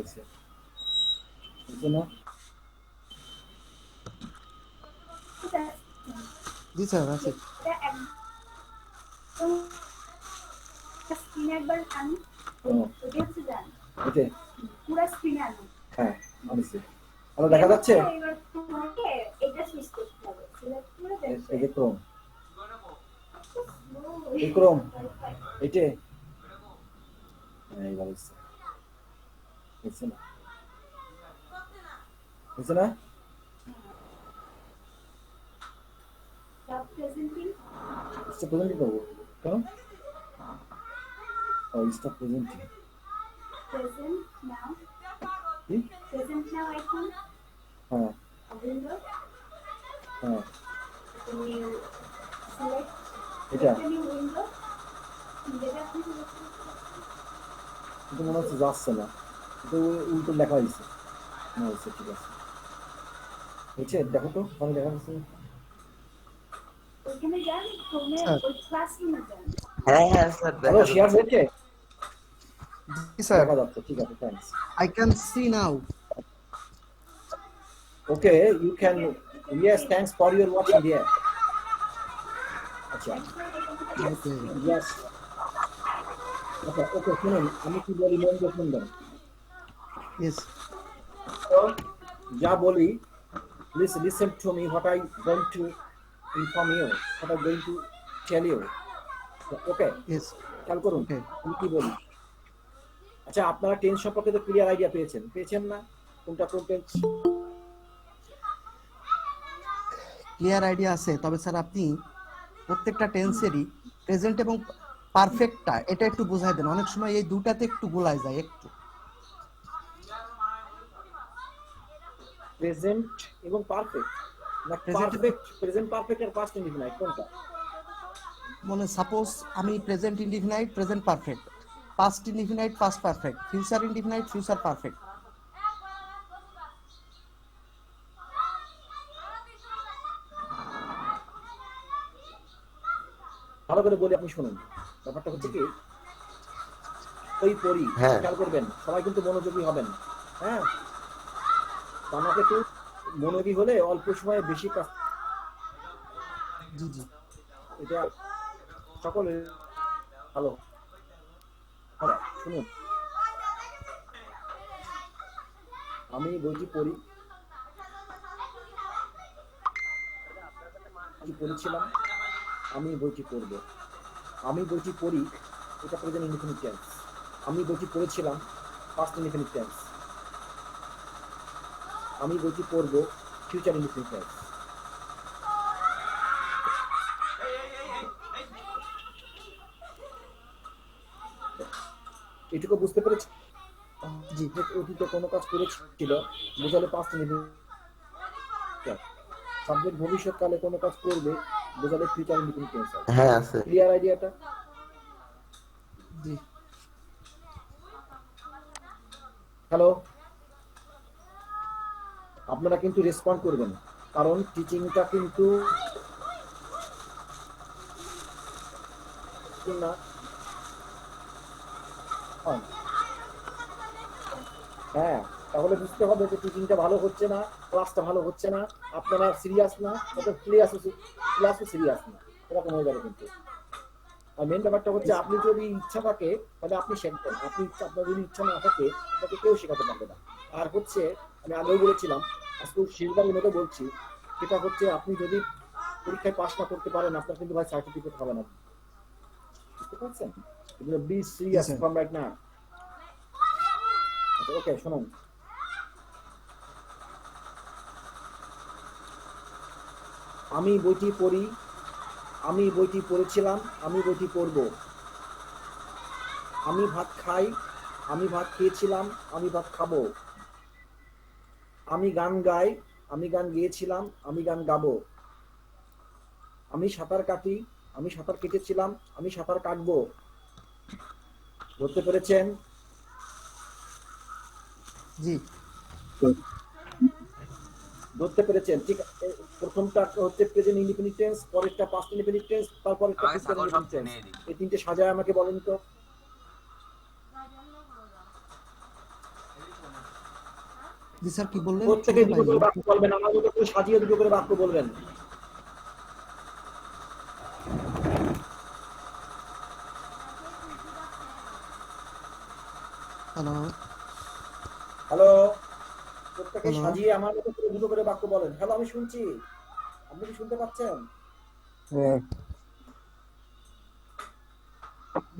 হয়েছে হয়েছে না? জি স্যার আছে। স্ক্রিনে একবার আনি ওটা হচ্ছে জান ওকে পুরো স্ক্রিনে আনি হ্যাঁ আনিছি আলো দেখা যাচ্ছে এবার তোমাকে এটা সুইচ করতে হবে সিলেক্ট করে এই যে ক্রোম দেন এই ক্রোম এইটে এইবার হচ্ছে হয়েছে না হয়েছে না সব প্রেজেন্টিং স্টপ প্রেজেন্ট করবো কেন ও স্টপ প্রেজেন্টিং প্রেজেন্ট নাও কি প্রেজেন্ট নাও আইকন হ্যাঁ উইন্ডো হ্যাঁ নিউ সিলেক্ট এটা নিউ উইন্ডো যেটা আপনি সিলেক্ট কিন্তু মনে হচ্ছে যাচ্ছে না কিন্তু উল্টো লেখা হয়েছে না হয়েছে ঠিক আছে হয়েছে দেখো তো মানে দেখা যাচ্ছে ওখানে যান ক্রোমে স্যার। ওই ক্লাসরুমে যান হ্যাঁ হ্যাঁ স্যার হ্যালো শেয়ার হয়েছে জি স্যার, দেখা যাচ্ছে ঠিক আছে thanks I can see now. Okay you can yes thanks for your watching here আচ্ছা ওকে ইয়েস আচ্ছা ওকে শুনুন আমি কি বলি মন দিয়ে শুনবেন ইয়েস যা বলি please listen to me what I going to inform you what I going to tell you okay yes খেয়াল করুন ওকে। আমি কি বলি আচ্ছা আপনারা টেন্স সম্পর্কে তো ক্লিয়ার আইডিয়া পেয়েছেন না কোনটা কোন টেন্স ক্লিয়ার আইডিয়া আছে, তবে স্যার আপনি প্রত্যেকটা টেন্সেরই প্রেজেন্ট এবং পারফেক্টটা এটা একটু বোঝাই দেন, অনেক সময় এই দুটাতে একটু গোলায় যায় একটু। প্রেজেন্ট এবং পারফেক্ট না Present- পারফেক্ট প্রেজেন্ট পারফেক্ট আর পাস্ট ইনডিফিনাইট কোনটা মানে সাপোজ আমি present indefinite present perfect, past indefinite past perfect, future indefinite future perfect. ভালো করে বলি আপনি শুনুন ব্যাপারটা হচ্ছে কি ওই পড়ি হ্যাঁ। খেয়াল করবেন সবাই কিন্তু মনোযোগী হবেন হ্যাঁ আমাকে একটু মনোযোগী হলে অল্প সময়ে বেশি কাজ জি জি এটা সকলে ভালো হ্যাঁ, শুনুন আমি বইটি পড়ি কি পড়েছিলাম আমি বইটি পড়ব আমি বইটি পড়ি এটা প্রেজেন্ট ইনডিফিনিট টেন্স আমি বইটি পড়েছিলাম পাস্ট ইনডিফিনিট টেন্স আমি বইটি পড়ব ফিউচার ইনডিফিনিট টেন্স এটুকু বুঝতে পেরেছি জি যে অতীতে কোনো কাজ করেছিল বোঝালে পাস্ট ইনডিফিনিট সাবজেক্ট ভবিষ্যৎকালে কোনো কাজ করবে বোঝালে ফিউচার ইনডিফিনিট টেন্স হবে হ্যাঁ আছে ক্লিয়ার আইডিয়াটা জি হ্যালো আপনারা কিন্তু রেসপন্ড করবেন কারণ টিচিংটা কিন্তু না হ্যাঁ তাহলে বুঝতে হবে যে টিচিংটা ভালো হচ্ছে না ক্লাসটা ভালো হচ্ছে না আপনারা সিরিয়াস না অথবা ক্লাসও সিরিয়াস না এরকম হয়ে যাবে কিন্তু আর মেন ব্যাপারটা হচ্ছে আপনি যদি ইচ্ছা থাকে তাহলে আপনি শিখবেন আপনার যদি ইচ্ছা না থাকে আপনাকে কেউ শেখাতে পারবে না আর হচ্ছে আমি আগেও বলেছিলাম আজকে শেষবারের মতো বলছি সেটা হচ্ছে আপনি যদি পরীক্ষায় পাস না করতে পারেন আপনার কিন্তু ভাই সার্টিফিকেট হবে না বুঝতে পারছেন be serious Yes, sir. From right now okay শুনুন আমি বইটি পড়ি আমি বইটি পড়েছিলাম আমি বইটি পড়ব আমি ভাত খাই আমি ভাত খেয়েছিলাম আমি ভাত খাবো আমি গান গাই আমি গান গেয়েছিলাম আমি গান গাবো আমি সাঁতার কাটি আমি সাঁতার কেটেছিলাম আমি সাঁতার কাটবো ধরতে পেরেছেন জি ধরতে পেরেছেন ঠিক প্রথমটা হচ্ছে প্রেজেন্ট ইনডিফিনিট টেন্স পরেরটা পাস্ট ইনডিফিনিট টেন্স তারপরেরটা আমাকে ফিউচার ছাগল সব ইনডিফিনিট টেন্স চিনে দিই। এই তিনটে সাজায় আমাকে বলেন তো জি স্যার, কি বললেন? প্রত্যেকে শুনতে দুটো পাইনি। করে বাক্য বলবেন, আমার মতো করে সাজিয়ে দুটো করে বাক্য বলবেন। হ্যালো, হ্যালো, প্রত্যেকে হ্যালো। সাজিয়ে আমার মতো করে দুটো করে বাক্য বলেন। হ্যালো, আমি শুনছি, আপনি কি শুনতে পাচ্ছেন? হ্যাঁ,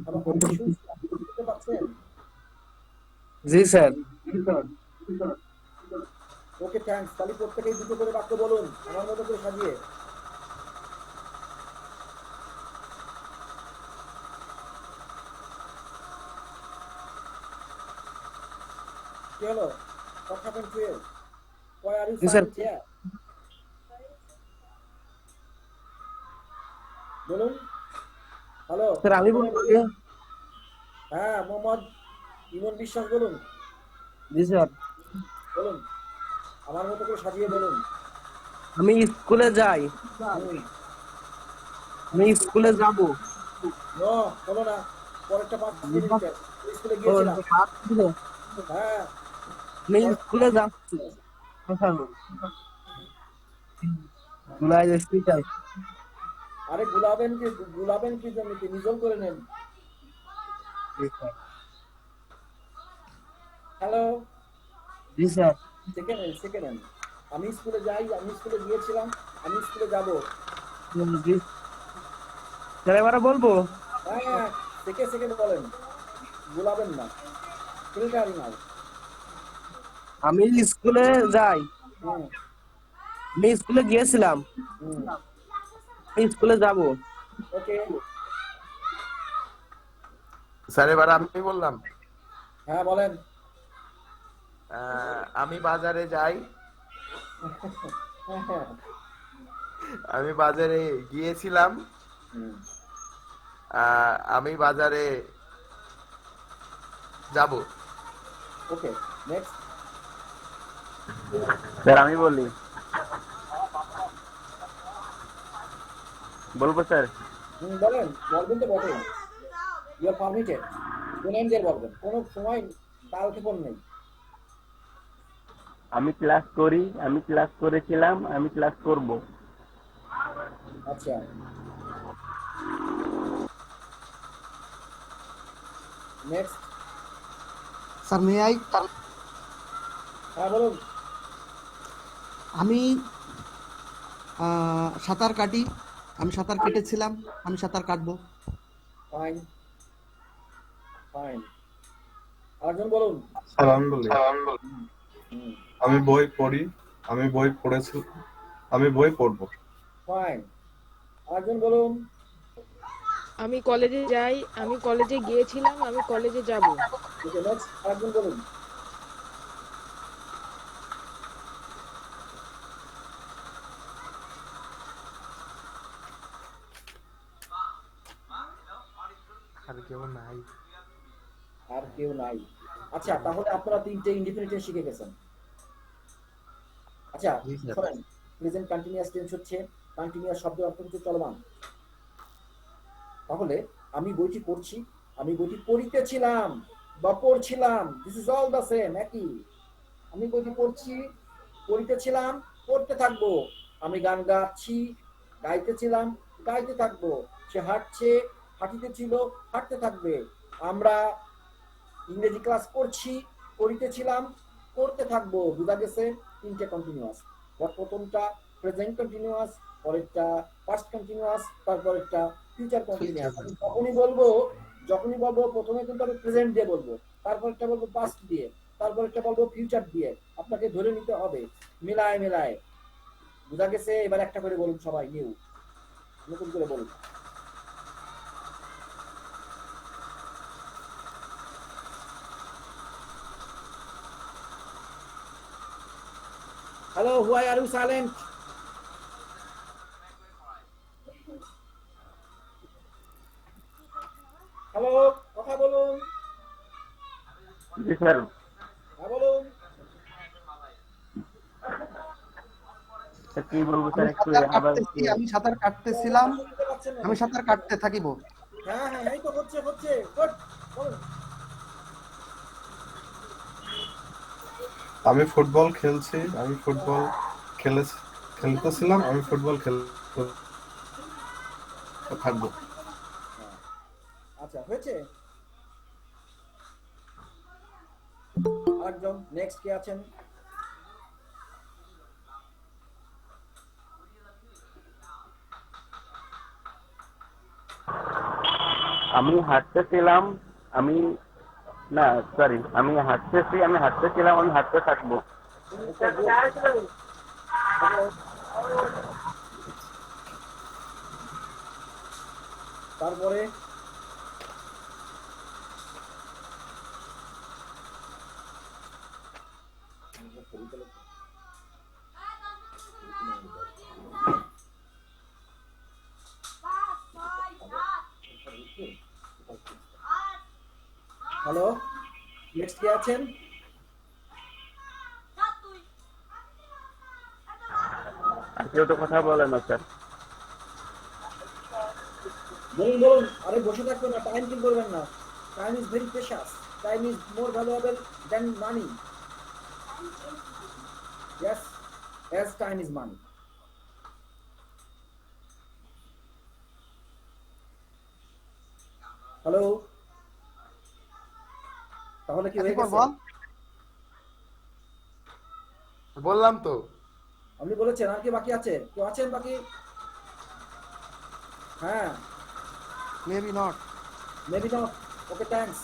হ্যালো, আমি শুনছি, আপনি কি শুনতে পাচ্ছেন? জি স্যার। Okay, thanks. তাহলে প্রত্যেকেই দুটো করে বাক্য বলুন আমার মতো করে সাজিয়ে। কি হলো? What happened to you? Why are you G sir. silent here? বলুন। হ্যালো, স্যার আমি প্রথমে বলবো। বলুন। হ্যাঁ, মোহাম্মদ ইমন বিশ্বাস বলুন। জি স্যার। বলুন, আমার মতো করে সাজিয়ে বলুন। আমি স্কুলে যাই। হুম। আমি স্কুলে যাব। নো, হলো না। পরেরটা 5 মিনিটের। স্কুলে গিয়েছিলাম। হ্যাঁ, আমি পরেরটা স্কুলে 5 মিনিট। যাচ্ছি। জুলাই আসতে চাই। আরে গুলাবেন কি জন্য? কি নিজল করে নেন। জি স্যার। হ্যালো, জি স্যার। সেকেন্ড। আমি স্কুলে যাই, আমি স্কুলে গিয়েছিলাম, আমি স্কুলে যাব। জি স্যার, এবারে বলবো। হ্যাঁ, সেকেন্ড বলেন। গুলাবেন না। ফিল্টারি নাও। আমি স্কুলে যাই। হুম, আমি স্কুলে গিয়েছিলাম। হুম। আমি স্কুলে যাব। ওকে। স্যার এবার আমি বললাম হ্যাঁ, বলেন। আমি বাজারে যাই, হ্যাঁ। আমি বাজারে গিয়েছিলাম, হুম, আমি বাজারে যাব। ওকে, নেক্সট। স্যার আমি বলি, বলবো স্যার? বলেন, বলবেন তো বটেই। You are permitted. কোন দিয়ে বলবেন, কোনো সময় কাল ক্ষেপণ নেই। আমি ক্লাস করি, আমি ক্লাস করেছিলাম, আমি ক্লাস করব। আচ্ছা, নেক্সট। Sir may I? হ্যাঁ, বলুন। আমি সাঁতার কাটি, আমি সাঁতার কেটেছিলাম, আমি সাঁতার কাটবো। Fine, fine. আরেকজন বলুন। স্যার আমি বলি, হুম, আমি বই পড়ি, আমি বই পড়েছি, আমি বই পড়বো। ফাইন। আরেকজন বলুন। আমি কলেজে যাই, আমি কলেজে গিয়েছিলাম, আমি কলেজে যাব। ওকে, নেক্সট। আরেকজন বলুন। আর কেউ নাই। আর কেউ নাই। আচ্ছা, তাহলে আপনারা 3টে ইনডিফিনিটিভ শিখে গেছেন। আচ্ছা, জি স্যার। শোনেন। প্রেজেন্ট কন্টিনিউয়াস টেন্স হচ্ছে কন্টিনিউয়াস শব্দের অর্থ হচ্ছে চলমান। তাহলে আমি বইটি পড়ছি, আমি বইটি পড়িতেছিলাম বা পড়ছিলাম, this is all the same, একই। আমি বইটি পড়ছি, পড়িতেছিলাম, পড়তে থাকবো। আমি গান গাচ্ছি, গাইতেছিলাম, গাইতে থাকবো। সে হাঁটছে, হাঁটিতেছিল, হাঁটতে থাকবে। আমরা ইংরেজি ক্লাস করছি, করিতেছিলাম, করতে থাকবো। বুঝা গেছে? 3টে কন্টিনিউয়াস। প্রথমটা প্রেজেন্ট কন্টিনিউয়াস, পরেরটা পাস্ট কন্টিনিউয়াস, তারপরেরটা ফিউচার কন্টিনিউয়াস। আমি যখনই বলবো প্রথমে কিন্তু আমি প্রেজেন্ট দিয়ে বলবো, তারপরটা বলবো পাস্ট দিয়ে, তারপরটা বলবো ফিউচার দিয়ে। আপনাকে ধরে নিতে হবে মিলায় মিলায়। বুঝা গেছে? এবার একটা করে বলুন সবাই, নতুন করে বলুন। Hello, why are you silent? Hello, কথা বলুন। জি স্যার। হ্যাঁ, বলুন। স্যার কি বলবো আমি স্যার, একটু সাঁতার আবার কাটতেছি, একটু। আমি সাঁতার কাটতেছিলাম, কথা শুনতে পাচ্ছেন না আমি নাকি? সাঁতার কাটতে থাকিব। হ্যাঁ, হ্যাঁ, এই তো হচ্ছে। গুড, বলুন। আমি ফুটবল খেলছি, আমি ফুটবল খেলে খেলতেছিলাম, আমি ফুটবল খেলতে থাকবো। আচ্ছা, হয়েছে? আরেকজন নেক্সট কে আছেন? আমি হাঁটতেছিলাম, আমি না সরি, আমি হাঁটতেছি, আমি হাঁটতেছিলাম, আমি হাঁটতে থাকবো। তারপরে হ্যালো, নেক্সট কে আছেন? আর কেউ তো কথা বলে না স্যার। বলুন বলুন, আরে বসে থাকবেন না, টাইম কিল করবেন না। Time is very precious, time is more valuable then money. Yes, as time is money. Hello, তাহলে কি হয়ে এরপর গেছে? বল। বললাম তো। আপনি বলেছেন, আর কি বাকি আছে? কেউ আছেন বাকি? হ্যাঁ, maybe not. Maybe not. Okay, thanks.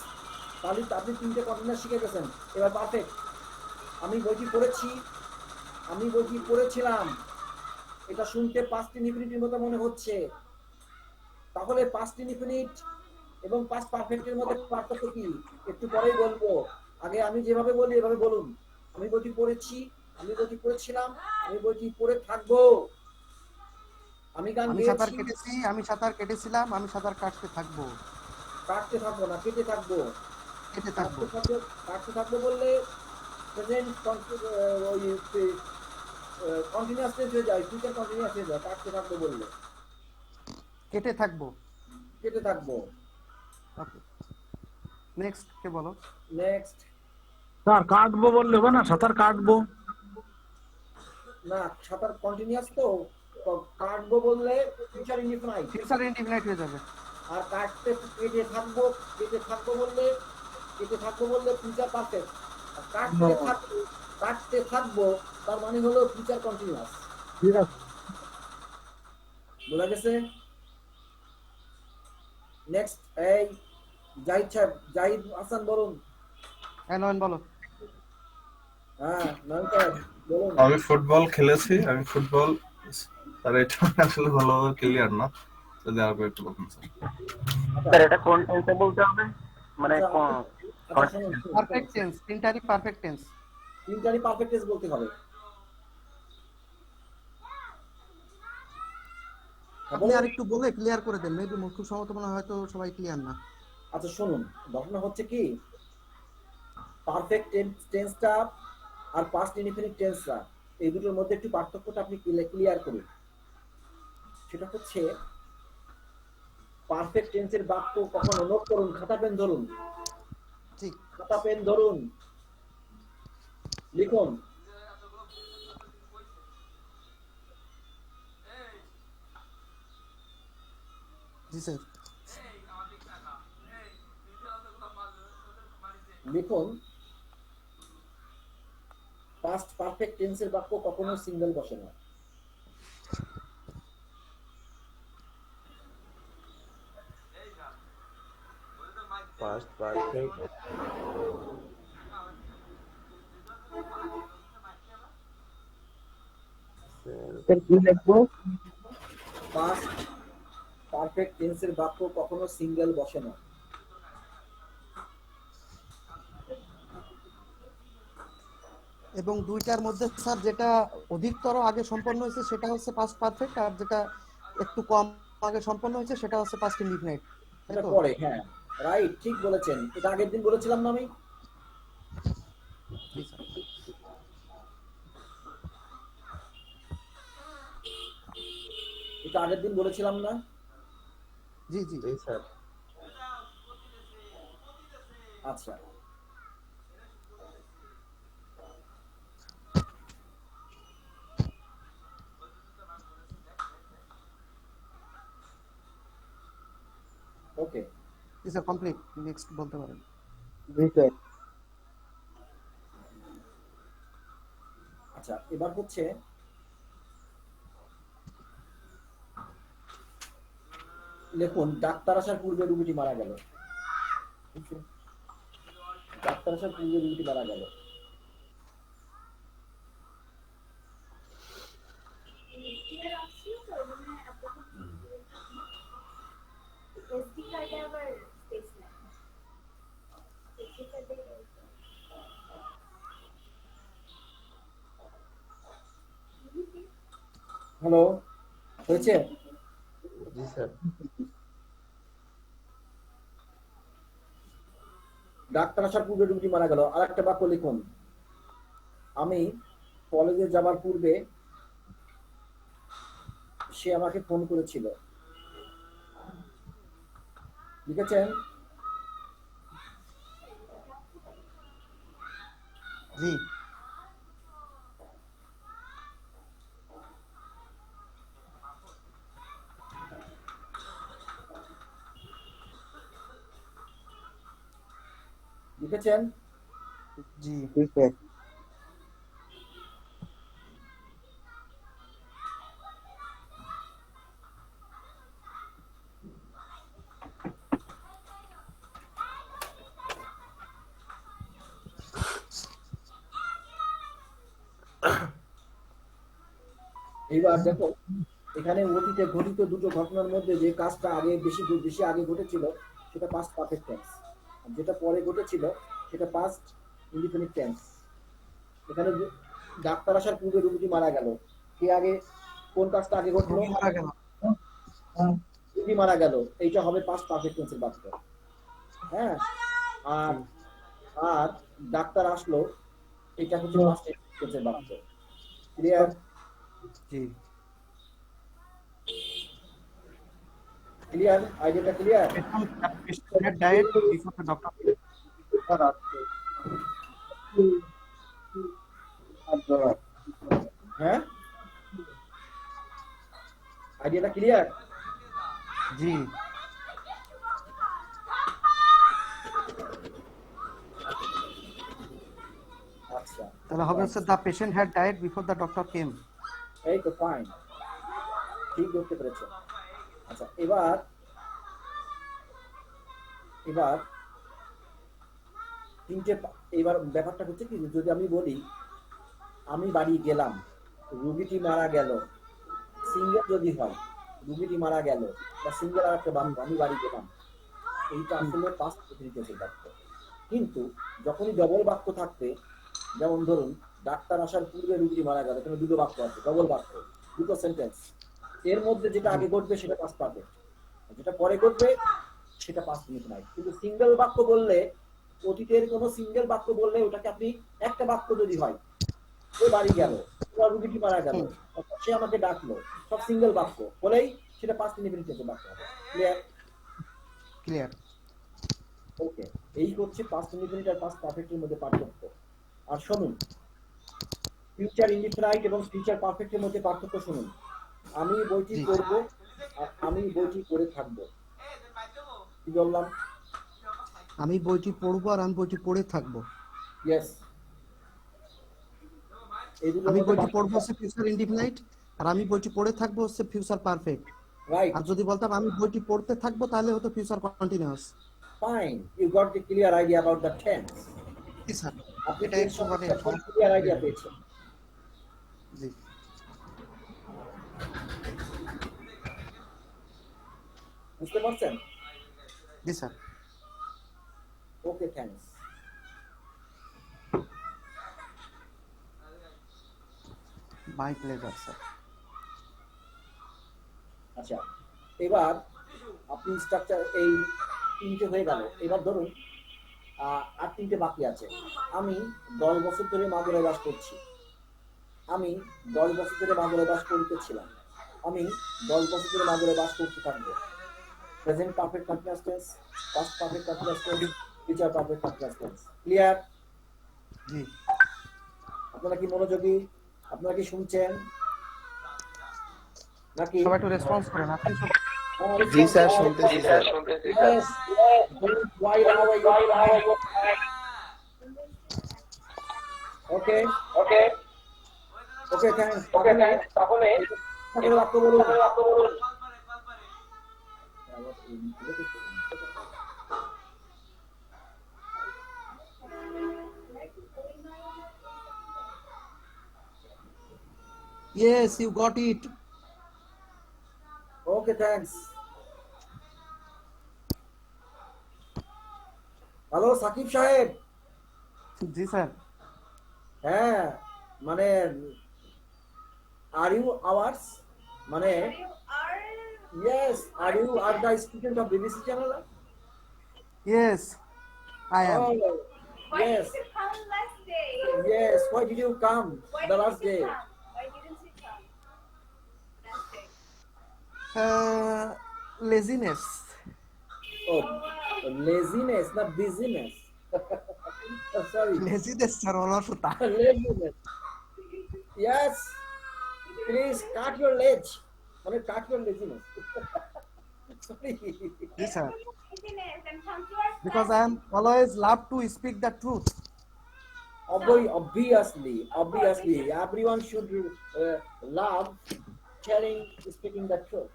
তাহলে আপনি 3টে কন্টেনার শিখে গেছেন, এবার পারফেক্ট। আমি বইটি পড়েছি, আমি বইটি পড়েছিলাম, এটা শুনতে 5 ইনফিনিটির মতো মনে হচ্ছে। তাহলে 5 ইনফিনিট এবং 5 পারফেক্টের মধ্যে পার্থক্য কি একটু পরেই বলবো। আগে আমি যেভাবে বলি এভাবে বলুন। আমি বইটি পড়েছি, আমি বইটি পড়েছিলাম, আমি বইটি পড়ে থাকবো। আমি গান আমি সাঁতার গেয়েছি, কেটেছি, আমি সাঁতার কেটেছিলাম, আমি সাঁতার কাটতে থাকবো। কাটতে থাকবো না, কেটে থাকবো। কেটে থাকবো। কাটতে থাকবো, কাটতে থাকবো বললে প্রেজেন্ট ওই কন্টিনিউয়াস টেন্স হয়ে যায়, ফিউচার কন্টিনিউয়াস হয়ে যায় কাটতে থাকবো বললে। কেটে থাকবো। কেটে থাকবো। ওকে, নেক্সট কে বলো। নেক্সট। স্যার কাটবো বললে হবে না, সাঁতার কাটবো। না, সাঁতার কন্টিনিউয়াস তো, কাটবো বললে ফিউচার ইনডিফিনাইট। ফিউচার ইনডিফিনাইট হয়ে যাবে। আর কাটতে কেটে থাকবো, কেটে থাকবো বললে, কেটে থাকবো বললে ফিউচার পারফেক্ট। আর কাটতে থাকবো, কাটতে থাকবো তার মানে হলো ফিউচার কন্টিনিউয়াস। ঠিক আছে। বোঝা গেছে? নেক্সট, এই জাহিদ সাহেব, জাহিদ হাসান বলুন। হ্যাঁ নয়ন বলো। হ্যাঁ, নয়ন সাহেব বলুন। আমি ফুটবল খেলেছি, আমি ফুটবল, আর এটা আসলে ভালোভাবে ক্লিয়ার না, যদি আরো একটু বলুন স্যার। স্যার এটা কোন টেন্সে বলতে হবে, মানে আচ্ছা, আচ্ছা, শুনুন, পারফেক্ট টেন্স, তিনটারই পারফেক্ট টেন্স। তিনটারই পারফেক্ট টেন্স বলতে হবে। আপনি আর একটু বলে ক্লিয়ার করে দেন, মেবি খুব সম্ভবত মনে হয় হয়তো সবাই ক্লিয়ার না। আচ্ছা শুনুন, ঘটনা হচ্ছে কি, পারফেক্ট টেন্সটা আর পাস্ট ইনডিফিনিট টেন্সটা, এই দুটোর মধ্যে একটু পার্থক্যটা আপনি ক্লিয়ার করুন। সেটা হচ্ছে, পারফেক্ট টেন্সের বাক্য কখনো, নোট করুন, খাতা পেন ধরুন, ঠিক। খাতা পেন ধরুন, লিখুন। জি স্যার। লিখুন, পাস্ট পারফেক্ট টেন্সের বাক্য কখনো সিঙ্গেল বসে না। Past perfect. স্যার কি লিখবো? পাস্ট পারফেক্ট টেন্সের বাক্য কখনো সিঙ্গেল বসে না। এবং দুইটার মধ্যে স্যার যেটা অধিকতর আগে সম্পন্ন হয়েছে সেটা হচ্ছে পাস্ট পারফেক্ট, আর যেটা একটু কম আগে সম্পন্ন হয়েছে সেটা হচ্ছে পাস্ট ইনডিফিনাইট, তাই এটা তো? পরে, হ্যাঁ, রাইট, ঠিক বলেছেন। এটা আগের দিন বলেছিলাম না আমি? জি স্যার। এটা আগের দিন বলেছিলাম না? জি জি। জি স্যার। আচ্ছা, জি স্যার কমপ্লিট, নেক্সট বলতে পারেন। জি স্যার। আচ্ছা, এবার হচ্ছে লিখুন ডাক্তার আসার পূর্বে রোগীটি মারা গেল। ডাক্তার আসার পূর্বে রোগীটি মারা গেল। এসডি কার্ডে আবার স্পেস নাই। এসডি কার্ডে হ্যালো, হয়েছে? জি স্যার। ডাক্তার আসার পূর্বে রোগীটি মারা গেল। আর একটা বাক্য লিখুন, আমি কলেজে যাবার পূর্বে সে আমাকে ফোন করেছিল। লিখেছেন? জি লিখেছেন? জি জি স্যার। এইবার দেখো, এখানে অতীতে ঘটিত দুটো ঘটনার মধ্যে যে কাজটা আগে বেশি আগে ঘটেছিল সেটা পাস্ট পারফেক্ট টেন্স, আর যেটা পরে ঘটেছিল সেটা পাস্ট ইনডিফিনিট টেন্স। এখানে ডাক্তার আসার পূর্বে রোগীটি মারা গেল, কে আগে, কোন কাজটা আগে ঘটলো? রোগী মারা গেল। রোগী মারা গেল, এইটা হবে পাস্ট পারফেক্ট টেন্সের বাক্য। হ্যাঁ, আর আর ডাক্তার আসলো, এটা হচ্ছে পাস্ট টেন্সের বাক্য। ক্লিয়ার? জি ক্লিয়ার? আইডিয়াটা clear? Died before the doctor. হ্যাঁ, আইডিয়াটা ক্লিয়ার? জি আচ্ছা, তাহলে হবে হচ্ছে the patient had died before the doctor came. এই তো ফাইন, ঠিক ধরতে পেরেছো। আচ্ছা, এবার এবার এবার ব্যাপারটা হচ্ছে কি, যদি আমি বলি আমি বাড়ি গেলাম, রুগীটি মারা গেল, সিঙ্গেল যদি হয় রুগীটি মারা গেল, বা সিঙ্গেল আর একটা বাক্য আমি বাড়ি গেলাম, এইটা আসলে পাস্ট টেন্সের বাক্য। কিন্তু যখনই ডবল বাক্য থাকবে, যেমন ধরুন ডাক্তার আসার পূর্বে রুগী মারা গেল, এখানে দুটো বাক্য আছে, ডবল বাক্য, দুটো সেন্টেন্স, এর মধ্যে যেটা আগে ঘটবে সেটা পাস্ট পারফেক্ট, যেটা পরে ঘটবে সেটা পাস্ট ইনডিফিনাইট। কিন্তু সিঙ্গেল বাক্য বললে, অতীতের কোনো সিঙ্গেল বাক্য বললে ওটাকে আপনি একটা বাক্য যদি হয়, ও বাড়ি গেল, ও রুগীটি মারা গেল, অর্থাৎ সে আমাকে ডাকলো, সব সিঙ্গেল বাক্য বলেই সেটা পাস্ট ইনডিফিনিট বাক্য হবে। ক্লিয়ার? ক্লিয়ার। ওকে, এই হচ্ছে পাস্ট ইনডিফিনিট আর পাস্ট পারফেক্টের মধ্যে পার্থক্য। আর শুনুন, ফিউচার ইনডিফিনাইট এবং ফিউচার পারফেক্টের মধ্যে পার্থক্য শুনুন। আমি বইটি জি। পড়ব আর আমি বইটি পড়ে থাকবো। কি বললাম? আমি বইটি পড়বো আর আমি বইটি পড়ে থাকবো। ইয়েস, এই দুটোর আমি মধ্যে বইটি পড়বো হচ্ছে ফিউচার ইনডিফিনাইট, আর আমি বইটি পড়ে থাকবো হচ্ছে ফিউচার পারফেক্ট। রাইট, আর যদি বলতাম আমি বইটি পড়তে থাকবো তাহলে হতো future continuous. Fine, you got the clear idea about the tense. জি স্যার, আপনি এটা একটু মানে ক্লিয়ার আইডিয়া পেয়েছেন। জি বুঝতে পারছেন? জি sir. Okay, thanks. My pleasure sir. আচ্ছা, এবার আপনি স্ট্রাকচার এই তিনটে হয়ে গেল। এবার ধরুন আর তিনটে বাকি আছে। আমি 10 বছর ধরে মাগুরায় বাস করছি। আমি 10 বছর ধরে মাগুরায় বাস করিতেছিলাম। আমি 10 বছর ধরে মাগুরায় বাস করতে থাকবো। Present perfect continuous tense, past perfect continuous tense, future perfect continuous tense. Clear? জি আপনারা কি মনোযোগী? আপনারা কি শুনছেন নাকি? সবাই একটু রেসপন্স করেন। আপনি জি স্যার, শুনতেছি sir. Yes. Why now I got Okay. Okay, thanks. তাহলে বাক্য বলুন। Yes, you got it. Okay, thanks. Hello Sakib সাহেব। জি স্যার। হ্যাঁ, মানে আর ইউ আওয়ার্স মানে yes, are the student of BBC channel? Yes, I am. Oh, Why yes, did you come last day? yes. Why did you come Why the didn't last you day? come? Why didn't you come last day? Laziness. Oh, laziness, not busyness. Sorry, Laziness, sir, অলসতা। laziness. Yes, please cut your leg. মানে cut your laziness. Sorry. Yes, sir. Laziness and come to our Because class. I am always love to speak the truth. Obviously, everyone should love sharing, speaking the truth.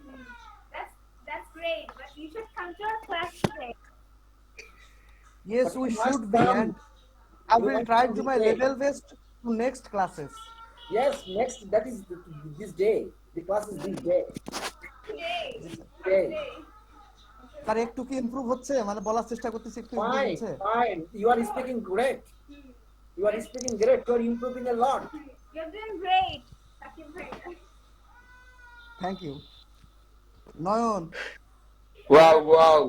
That's great, but you should come to our class today. Yes, But we you should must be, come. and I You will must try come to this my day. level best to next classes. Yes, next, that is this day. The class is this day. Today. তার একটু কি improve হচ্ছে, মানে বলার চেষ্টা করতেছি, একটু improve Fine, হচ্ছে? fine. You are speaking great. You are speaking great. You are improving a lot. You're doing great. Sakib Bhaiya. Thank you. Nayan, wow,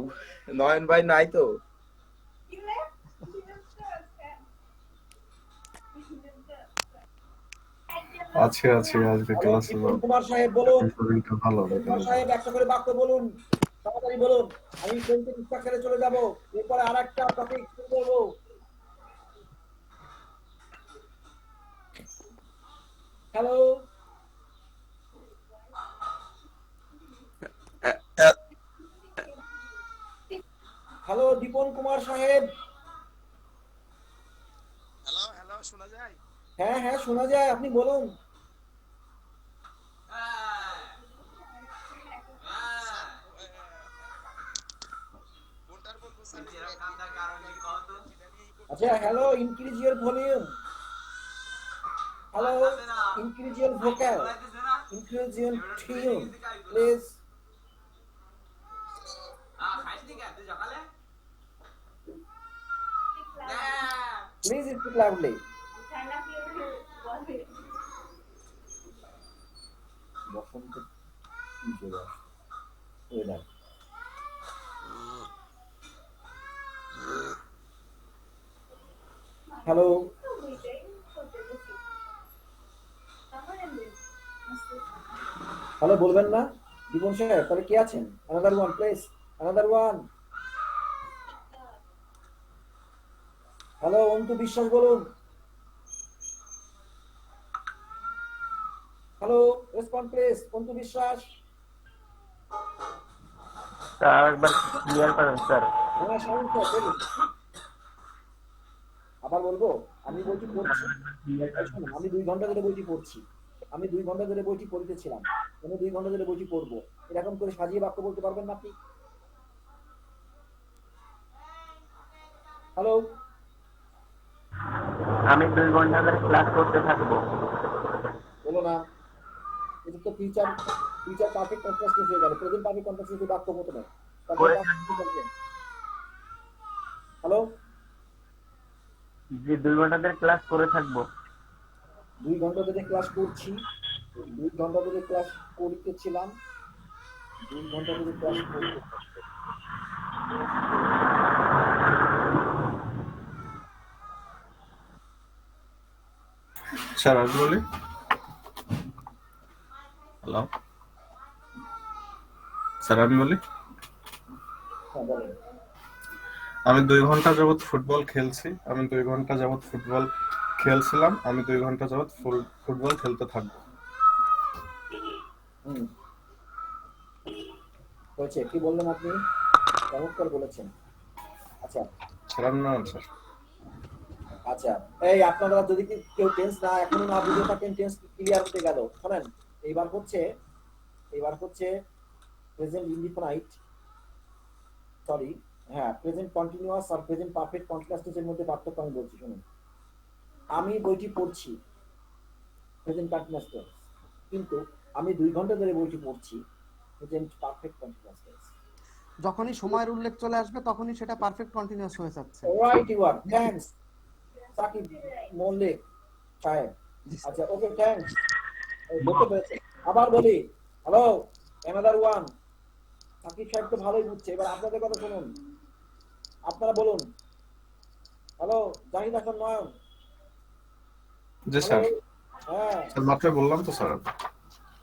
Nayan ভাই নাই তো? You left? He left us. He left us. আছে আজকে ক্লাসে বিপুল কুমার সাহেব বলুন। শরীরটা ভালো কুমার সাহেব একটা করে বাক্য বলুন, তাড়াতাড়ি বলুন। আমি সেন্টেন্স স্ট্রাকচারে চলে যাব, এরপরে আরেকটা টপিক শুরু করব। হ্যালো, হ্যালো দীপন কুমার সাহেব। হ্যালো, শোনা যায়? হ্যাঁ শোনা যায়, আপনি বলুন। কোনটার বলবো স্যার? আচ্ছা, hello, increase your volume. Hello, increase your vocal, increase your tune, please. Please speak loudly. Turn up your volume. বসন্ত কি চলে আসে? ওয়েদার। হ্যালো, হ্যালো বলবেন না দীপন সাহেব? তাহলে কে আছেন? Another one please, another one. Hello, Antu বিশ্বাস বলুন। হ্যালো, রেসপন্ড প্লিজ, অন্তু বিশ্বাস। স্যার একবার ক্লিয়ার করেন স্যার। হ্যাঁ শামিম স্যার বলুন। আবার বলবো? আমি বইটি পড়ছি। শুনুন, আমি 2 ঘন্টা ধরে বইটি পড়ছি। আমি 2 ঘন্টা ধরে বইটি পড়তেছিলাম। আমি 2 ঘন্টা ধরে বইটি পড়বো। এরকম করে সাজিয়ে বাক্য বলতে পারবেন না আপনি? হ্যালো, আমি 2 ঘন্টা ধরে ক্লাস করতে থাকবো। বলো না। এটা তো ফিউচার পারফেক্ট কন্ট্রাস্ট হয়ে গেল। প্রেজেন্ট পারফেক্ট কন্ট্রাস্ট বাক্য মতো নয়। তারপরে হ্যালো, জি 2 ঘন্টা ধরে ক্লাস করে থাকবো। 2 ঘন্টা ধরে ক্লাস করছি। 2 ঘন্টা ধরে ক্লাস করতেছিলাম। 2 ঘন্টা ধরে ক্লাস করতে। স্যার আর বলি। হ্যালো স্যার, আমি বলি। হ্যাঁ বলেন। আমি 2 ঘন্টা যাবত ফুটবল খেলছি। আমি 2 ঘন্টা যাবত ফুটবল খেলছিলাম। আমি 2 ঘন্টা যাবত ফুটবল খেলতে থাকবো। তো হয়েছে, কি বললেন আপনি? চমৎকার বলেছেন। আচ্ছা ছিলাম না স্যার। আচ্ছা, এই আপনারা যদি কেউ টেন্স না এখনো না বুঝে থাকেন, টেন্স ক্লিয়ার হতে গেল শোনেন। এইবার হচ্ছে প্রেজেন্ট ইনডিফিনাইট, সরি, হ্যাঁ, প্রেজেন্ট কন্টিনিউয়াস আর প্রেজেন্ট পারফেক্ট কন্টিনিউয়াস টেন্সের মধ্যে পার্থক্য আমি বলছি শুনুন। আমি বইটি পড়ছি, প্রেজেন্ট কন্টিনিউয়াস টেন্স, কিন্তু আমি 2 ঘন্টা ধরে বইটি পড়ছি, প্রেজেন্ট পারফেক্ট কন্টিনিউয়াস টেন্স। যখনই সময়ের উল্লেখ চলে আসবে তখনই সেটা পারফেক্ট কন্টিনিউয়াস হয়ে যাচ্ছে। Right, you are, thanks Sakib Mallick সাহেব। আচ্ছা ওকে, থ্যাঙ্কস, বলতে পেরেছে। আবার বলি, হ্যালো, অ্যানাদার ওয়ান। সাকিব সাহেব তো ভালোই বুঝছে, এবার আপনাদের কথা শুনুন, আপনারা বলুন। হ্যালো, জাহিদ হাসান নয়ন। জি স্যার। হ্যাঁ, স্যার মাত্র বললাম তো স্যার।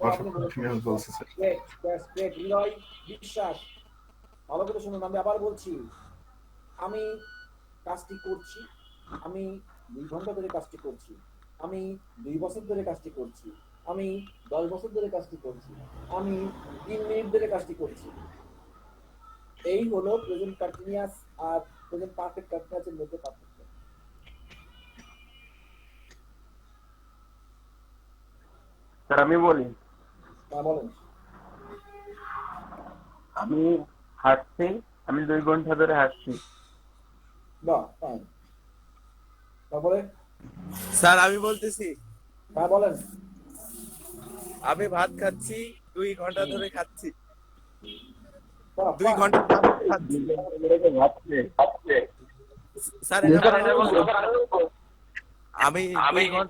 আপনি বলছি স্যার। গ্রেট, হৃদয় বিশ্বাস, ভালো করে শুনুন, আমি আবার বলছি। আমি কাজটি করছি, আমি 2 ঘন্টা ধরে কাজটি করছি, আমি 2 বছর ধরে কাজটি করছি, আমি 10 বছর ধরে কাজটি করছি, আমি 3 মিনিট ধরে কাজটি করছি। এই হলো প্রেজেন্ট কন্টিনিউয়াস আর প্রেজেন্ট পারফেক্ট কন্টিনিউয়াসের মধ্যে পার্থক্য। স্যার আমি বলি, হ্যাঁ বলেন। আমি হাঁটছি, আমি 2 ঘন্টা ধরে হাঁটছি। বাহ, ফাইন। তারপরে স্যার আমি বলতেছি, হ্যাঁ বলেন। আমি ভাত খাচ্ছি, 2 ঘন্টা ধরে খাচ্ছি। বাহ, 2 বাহ। ঘন্টা ধরে খাচ্ছি। স্যার এটা আমি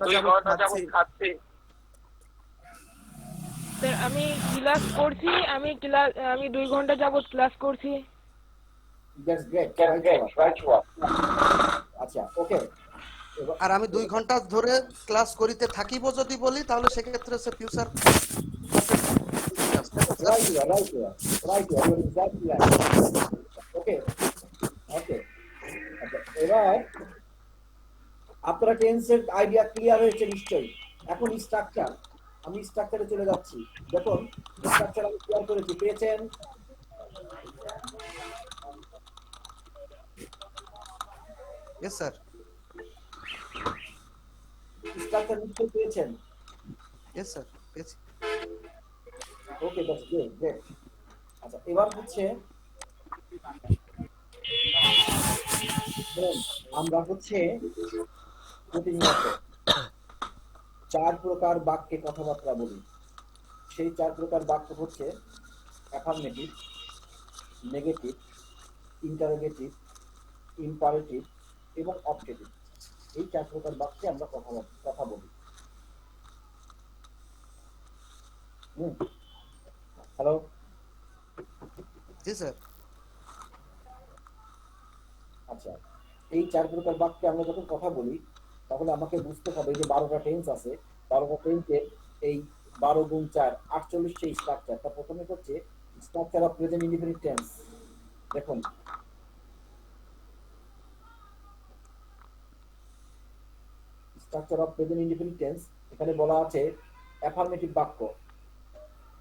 2 ঘন্টা যাবত খাচ্ছি। স্যার আমি ক্লাস করছি, আমি 2 ঘন্টা যাবত ক্লাস করছি। দ্যাটস গ্রেট, আচ্ছা ওকে। আর আমি 2 ঘন্টা ধরে ক্লাস করিতে থাকিব যদি বলি তাহলে সেক্ষেত্রে হচ্ছে future Right here, you're exactly right. Okay. আচ্ছা, এবার আপনারা টেন্সের আইডিয়া ক্লিয়ার হয়েছে নিশ্চয়ই। এখন স্ট্রাকচার, আমি স্ট্রাকচারে চলে যাচ্ছি। দেখুন স্ট্রাকচার আমি ক্লিয়ার করেছি, পেয়েছেন? Yes sir. স্ট্রাকচার নিশ্চয়ই পেয়েছেন? ইয়েস স্যার, পেয়েছি। ওকে, দ্যাটস গ্রেট। আচ্ছা, এবার হচ্ছে আমরা প্রতিনিয়ত 4 প্রকার বাক্যে কথাবার্তা বলি। সেই 4 প্রকার বাক্য হচ্ছে অ্যাফার্মেটিভ, নেগেটিভ, ইন্টারোগেটিভ, ইম্পারেটিভ এবং অবজেক্টিভ। এই 4 প্রকার বাক্যে আমরা কথা বলি। হ্যালো, জি স্যার। আচ্ছা, এই 4 প্রকার বাক্যে আমরা যখন কথা বলি তাহলে আমাকে বুঝতে হবে যে 12টা টেন্স আছে, 12টা টেন্সের এই 12 গুণ 4 48 সেই স্ট্রাকচার। তা প্রথমে হচ্ছে structure of present indefinite tense. দেখুন structure of present indefinite tense, এখানে বলা আছে অ্যাফার্মেটিভ বাক্য।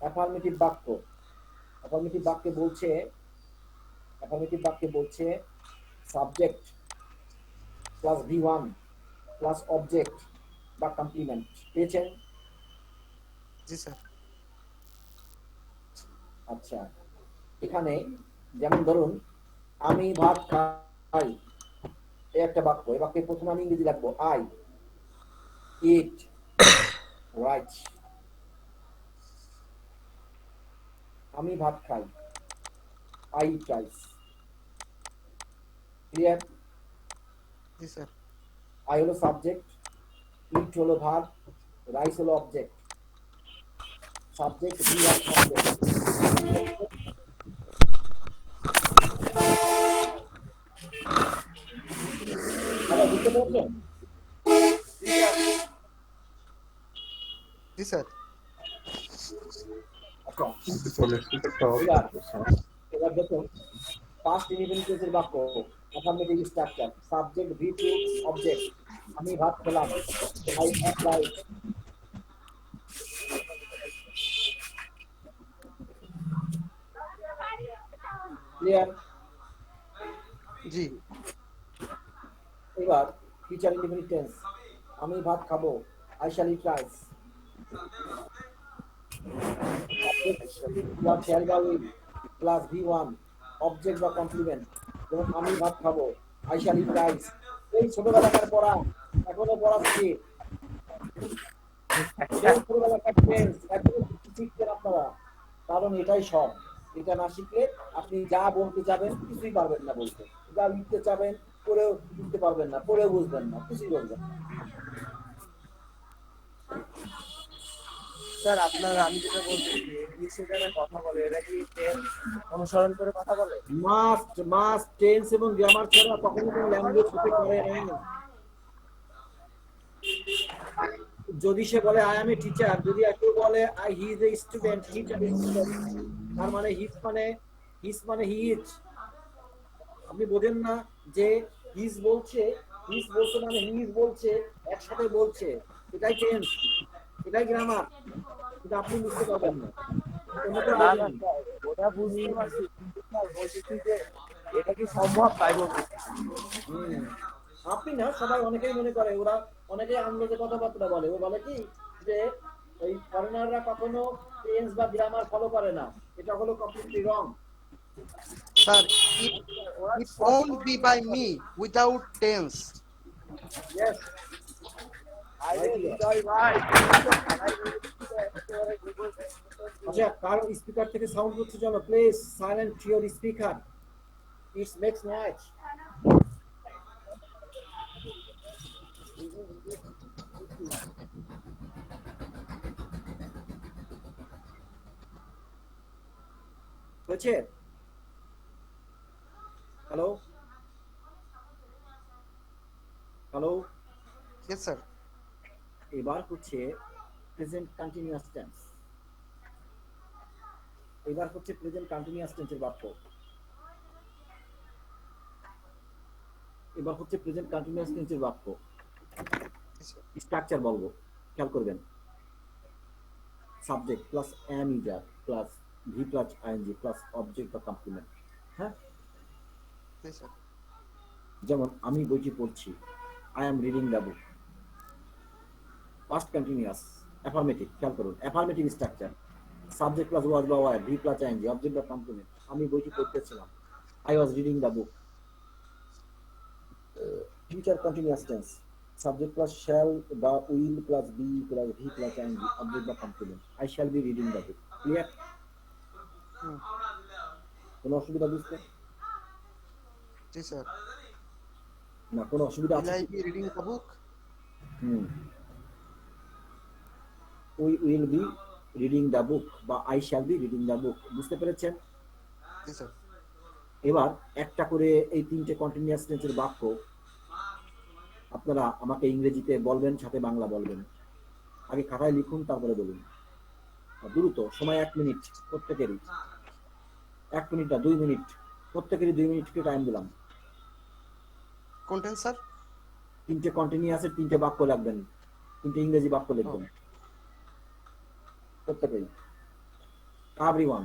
অ্যাফার্মেটিভ বাক্যে বলছে subject plus V1 plus object বা কমপ্লিমেন্ট। পেয়েছেন? জি স্যার। আচ্ছা, এখানে যেমন ধরুন আমি ভাত খাই, এই একটা বাক্য। এই বাক্যে প্রথমে আমি ইংরেজি লিখবো আই ইট রাইট। আমি ভাত খাই, I eat rice. Clear? G sir. I হলো সাবজেক্ট, ইট হলো ভার্ব, রাইস হলো অবজেক্ট। Subject V1 object. বুঝতে পেরেছেন? জি স্যার। আচ্ছা, চলে এবার দেখুন পাস্ট ইনডিফিনিটের বাক্য affirmative structure, subject V2 object. আমি ভাত খেলাম, আই হ্যাভ রাইট। ক্লিয়ার? জি এবার ফিউচার ইনডিফিনিট টেন্স, আমি ভাত খাবো, I shall eat rice. Shall বা will plus V one object বা কমপ্লিমেন্ট, যেমন আমি ভাত খাবো, আই শ্যাল ইট রাইস। এই ছোটবেলাকার পড়া এখনো পড়া উচিত, সেই ছোটবেলাকার টেন্স এখনো শিখছেন আপনারা, কারণ এটাই সব। এটা না শিখলে আপনি যা বলতে চাবেন কিছুই পারবেন না বলতে, যা লিখতে চাবেন পড়েও লিখতে পারবেন না, পড়েও বুঝবেন না, কিছুই বলবেন না। স্যার আপনার আমি যেটা বলছি ইংলিশে যারা কথা বলে এরা কি টেন্স অনুসরণ করে কথা বলে? মাস্ট মাস্ট টেন্স এবং গ্রামার ছাড়া কখনো কোনো ল্যাঙ্গুয়েজ হতে পারে না। যদি সে বলে আই এম এ টিচার, যদি কেউ বলে I he is a student, he is a student, তার মানে হিজ মানে হি ইজ। আপনি বোঝেন না যে হিজ বলছে মানে হি ইজ বলছে, একসাথে বলছে, এটাই টেন্স, এটাই গ্রামার, কিন্তু আপনি বুঝতে পারবেন না। অন্য কেউ না না বোঝেনি। স্যার, ওটা বুঝতে পারছি কিন্তু স্যার বলতেছি যে এটা কি সম্ভব তাই বলতেছি। হুম। আপনি না, সবাই অনেকেই মনে করে, ওরা অনেকেই আন্দাজে কথাবার্তা বলে, ও বলে কি যে ওই ফরেনাররা কখনো টেন্স বা গ্রামার ফলো করে না, এটা হলো completely wrong. Sir, it won't be by me without tense. Yes, আরে হৃদয় ভাই, আচ্ছা, কারো স্পিকার থেকে সাউন্ড হচ্ছে, চলো please silent your speaker, it's makes noise. হয়েছে? Hello hello, Yes sir. এবার হচ্ছে প্রেজেন্ট কন্টিনিউয়াস টেন্স। এবার হচ্ছে প্রেজেন্ট কন্টিনিউয়াস টেন্সের বাক্য। এবার হচ্ছে প্রেজেন্ট কন্টিনিউয়াস টেন্সের বাক্য। স্ট্রাকচার বলবো, খেয়াল করবেন। Subject plus am is are plus V plus I N G plus object বা কমপ্লিমেন্ট। হ্যাঁ, Yes sir. যেমন আমি বইটি পড়ছি, I am reading the book. Past continuous affirmative, খেয়াল করুন, affirmative structure, subject plus was বা were, V plus I N G, object বা কমপ্লিমেন্ট। আমি বইটি পড়তেছিলাম, I was reading the book. Future continuous tense, subject plus shall বা will plus be plus V plus I N G, object বা complement. I shall be reading the book. Clear? কোনো অসুবিধা বুঝতে? Yes sir. না, কোনো অসুবিধা Will আছে? I be reading the book? Hmm, we will be reading the book বা I shall be reading the book. বুঝতে পেরেছেন? Yes sir. এবার একটা করে এই তিনটে কন্টিনিউয়াস টেন্সের বাক্য আপনারা আমাকে ইংরেজিতে বলবেন, সাথে বাংলা বলবেন। আগে খাতায় লিখুন, তারপরে বলুন। আর দ্রুত, সময় 1 মিনিট প্রত্যেকেরই, 1 মিনিট না 2 মিনিট, প্রত্যেকেরই 2 মিনিট করে টাইম দিলাম। কোন tense sir? তিনটে কন্টিনিউয়াসের তিনটে বাক্য লাগবেন, তিনটে ইংরেজি বাক্য লিখবেন প্রত্যেকেই, এভরিওয়ান।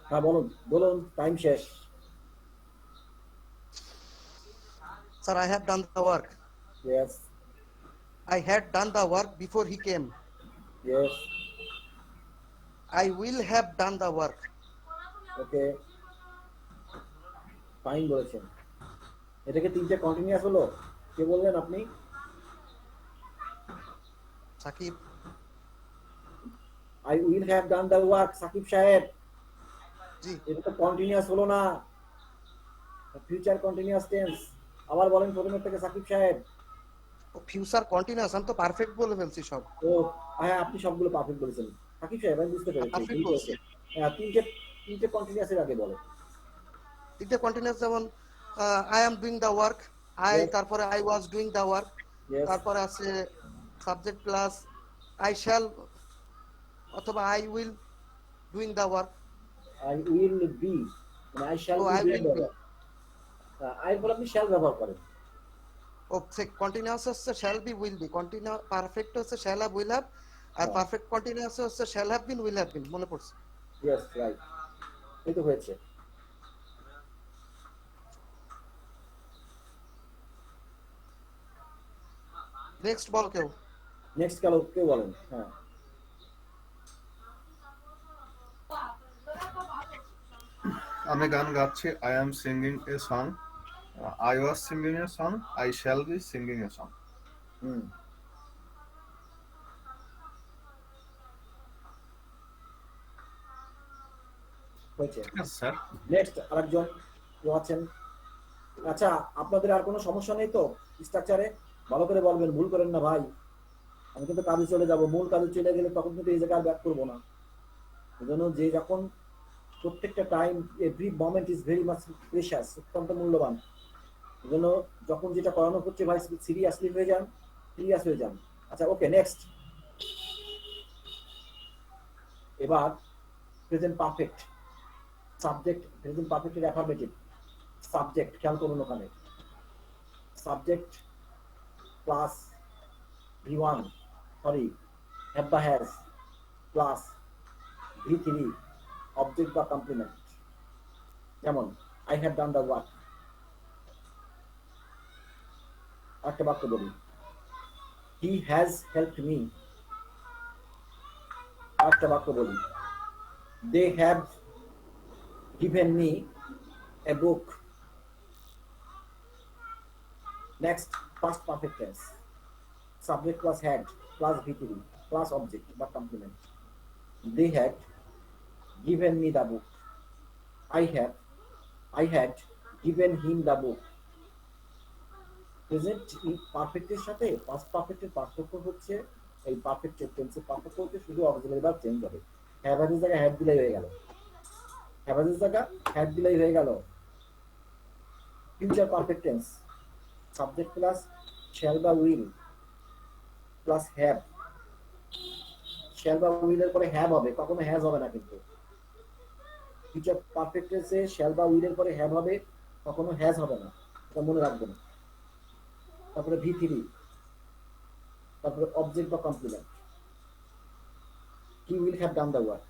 হ্যাঁ বলুন বলুন, টাইম শেষ। Sir, I have done the work. Yes, I had done the work before he came. yes, I will have done the work. Okay, fine বলেছেন। এটাকে তিনটে কন্টিনিউয়াস হলো? কে বললেন আপনি? Sakib, I will have done the work, Sakib সাহেব। জি, এটা তো কন্টিনিউয়াস হলো না, ফিউচার কন্টিনিউয়াস টেন্স। আবার বলেন প্রথমের থেকে সাকিব সাহেব। ফিউচার কন্টিনিউয়াস, আমি তো পারফেক্ট বলে ফেলছি সব। ও হ্যাঁ, আপনি সবগুলো পারফেক্ট বলেছেন সাকিব সাহেব, আমি বুঝতে পেরেছি। Perfect ঠিক বলছি। আছে। হ্যাঁ, তিনটে তিনটে কন্টিনিউয়াসের আগে বলে। তিনটে কন্টিনিউয়াস যেমন I am doing the work, I, Yes. তারপরে I was doing the work, Yes. তারপরে আছে সাবজেক্ট প্লাস আই শ্যাল অথবা I will doing the work. I will be, মানে আই শ্যাল ও, I be will doing be। The I বলে আপনি shall ব্যবহার করেন। ও কন্টিনিউয়াস হচ্ছে shall be will be, continue perfect হচ্ছে শ্যাল হ্যাভ উইল হ্যাভ, আর হ্যাঁ। পারফেক্ট কন্টিনিউয়াস হচ্ছে shall have been will have been. মনে পড়ছে? ইয়েস, রাইট, এই তো হয়েছে। নেক্সট বল কেউ। নেক্সট কালো কেউ বলেন। হ্যাঁ, আমি গান গাচ্ছি, I am singing a song, I was singing a song, I shall be singing a song. হুম, হয়েছে। ঠিক আছে স্যার। নেক্সট আরেকজন কেউ আছেন? আচ্ছা, আপনাদের আর কোনো সমস্যা নেই তো স্ট্রাকচারে? ভালো করে বলবেন, ভুল করেন না ভাই। আমি কিন্তু কাজে চলে যাব, মূল কাজে চলে গেলে তখন কিন্তু এই জায়গায় ব্যাক করবো না। এই জন্য যে যখন প্রত্যেকটা time, every moment is very much precious, অত্যন্ত মূল্যবান। এই জন্য যখন যেটা করানো হচ্ছে ভাই, সিরিয়াসলি হয়ে যান, সিরিয়াস হয়ে যান। আচ্ছা, ওকে, নেক্সট। এবার প্রেজেন্ট পারফেক্ট সাবজেক্ট, প্রেজেন্ট পারফেক্টের অ্যাফার্মেটিভ সাবজেক্ট, খেয়াল করুন ওখানে subject plus V1, sorry, have বা হ্যাজ প্লাস V3, অবজেক্ট বা কমপ্লিমেন্ট। যেমন I have done the work. একটা বাক্য বলি, হি হ্যাজ হেল্পড মি। একটা বাক্য বলি, they have given me a book. Next, past perfect tense. Subject plus had plus V3 plus object but complement. They had given me the book. I had given him the book. Present perfect এর সাথে past perfect এর পার্থক্য হচ্ছে, এই perfect টেন্সের পার্থক্য হচ্ছে শুধু অক্সিলারি ভার্ব চেঞ্জ হবে। হ্যাভ এর জায়গায় হ্যাড দিলেই হয়ে গেল, হ্যাভাজের জায়গা হ্যাড দিলেই হয়ে গেল। Future perfect tense, subject plus shall বা উইল প্লাস হ্যাভ। শ্যাল বা উইলের পরে হ্যাভ হবে, কখনো হ্যাজ হবে না কিন্তু। ফিউচার পারফেক্ট টেন্সে শ্যাল বা উইলের পরে হ্যাভ হবে, কখনো হ্যাজ হবে না, এটা মনে রাখবেন। তারপরে V3, তারপরে অবজেক্ট বা complement. He will have done the work.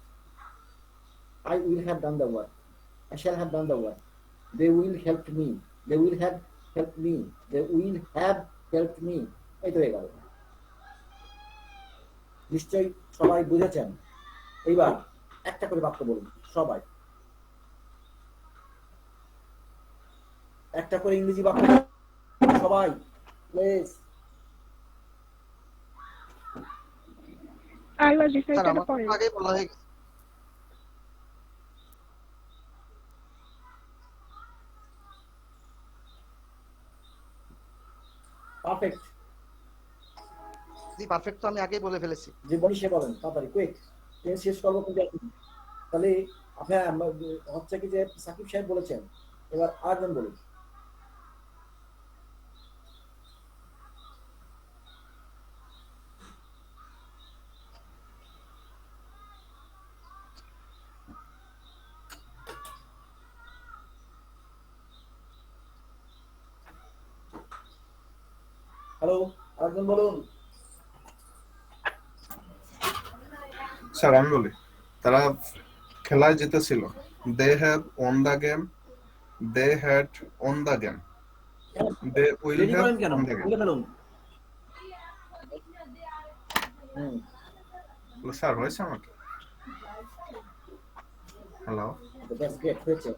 I will have done the work. I shall have done the work. They will help me. They will have helped me. They will have helped me. এই তো হয়ে গেল। নিশ্চয়ই সবাই বুঝেছেন। এইবার একটা করে বাক্য বলুন সবাই, একটা করে ইংরেজি বাক্য সবাই please. I was sir recited আমার for it. আগে বলা হয়ে গেছে। পারফেক্ট, জি পারফেক্ট তো আমি আগেই বলে ফেলেছি। যে বলি সে বলেন তাড়াতাড়ি, কুইক, টেন্স শেষ করবো কিন্তু এখন। তাহলে আপনার হচ্ছে কি যে সাকিব সাহেব বলেছেন, এবার আরেকজন বলুন। হ্যালো, আরেকজন বলুন। স্যার আমি বলি, তারা খেলায় জিতেছিল, they have won the game, they had won the game, they will ready have করেন কেন won the game. বলে ফেলুন। হুম, স্যার হয়েছে আমাকে? হ্যালো, দ্যাটস গ্রেট, হয়েছে।